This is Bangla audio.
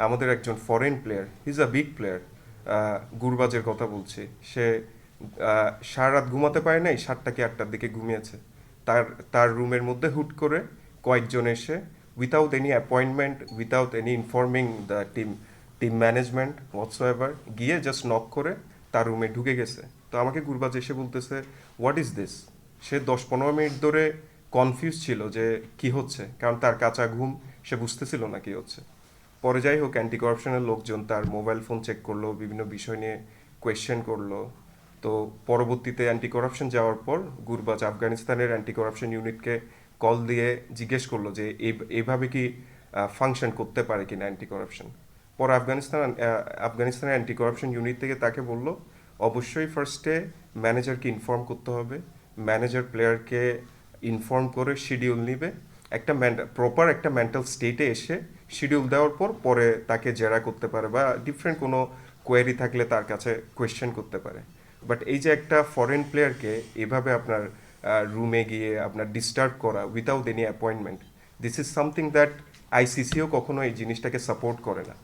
আমাদের একজন foreign player, he is a big player, গুরবাজের কথা বলছি, সে সারা রাত ঘুমাতে পারে নাই, 7টা কি 8টার দিকে ঘুমিয়েছে। তার তার রুমের মধ্যে হুট করে কয়েকজন এসে without any appointment, without any informing the team management whatsoever, গিয়ে জাস্ট নক করে তার রুমে ঢুকে গেছে। তো আমাকে গুরবাজ এসে বলতেছে, what is this? Say 10-15 minute ধরে কনফিউজ ছিল যে কি হচ্ছে, কারণ তার কাঁচা ঘুম, সে বুঝতেছিল না কি হচ্ছে। পরে যাই হোক, অ্যান্টি করাপশনের লোকজন তার মোবাইল ফোন চেক করলো, বিভিন্ন বিষয় নিয়ে কোয়েশ্চেন করলো। তো পরবর্তীতে অ্যান্টি করাপশন যাওয়ার পর গুরবাজ আফগানিস্তানের অ্যান্টি করাপশন ইউনিটকে কল দিয়ে জিজ্ঞেস করলো যে এইভাবে কি ফাংশন করতে পারে কিনা অ্যান্টি করাপশন। পরে আফগানিস্তানের অ্যান্টি করাপশন ইউনিট থেকে তাকে বলল, অবশ্যই ফার্স্টে ম্যানেজারকে ইনফর্ম করতে হবে, ম্যানেজার প্লেয়ারকে ইনফর্ম করে শিডিউল নিবে, একটা প্রপার একটা মেন্টাল স্টেটে এসে শিডিউল দেওয়ার পর পরে তাকে জেরা করতে পারে বা ডিফারেন্ট কোনো কোয়েরি থাকলে তার কাছে কোয়েশ্চেন করতে পারে। বাট এই যে একটা ফরেন প্লেয়ারকে এভাবে আপনার রুমে গিয়ে আপনার ডিস্টার্ব করা without any appointment, this is something that আইসিসিও কখনো এই জিনিসটাকে সাপোর্ট করে না।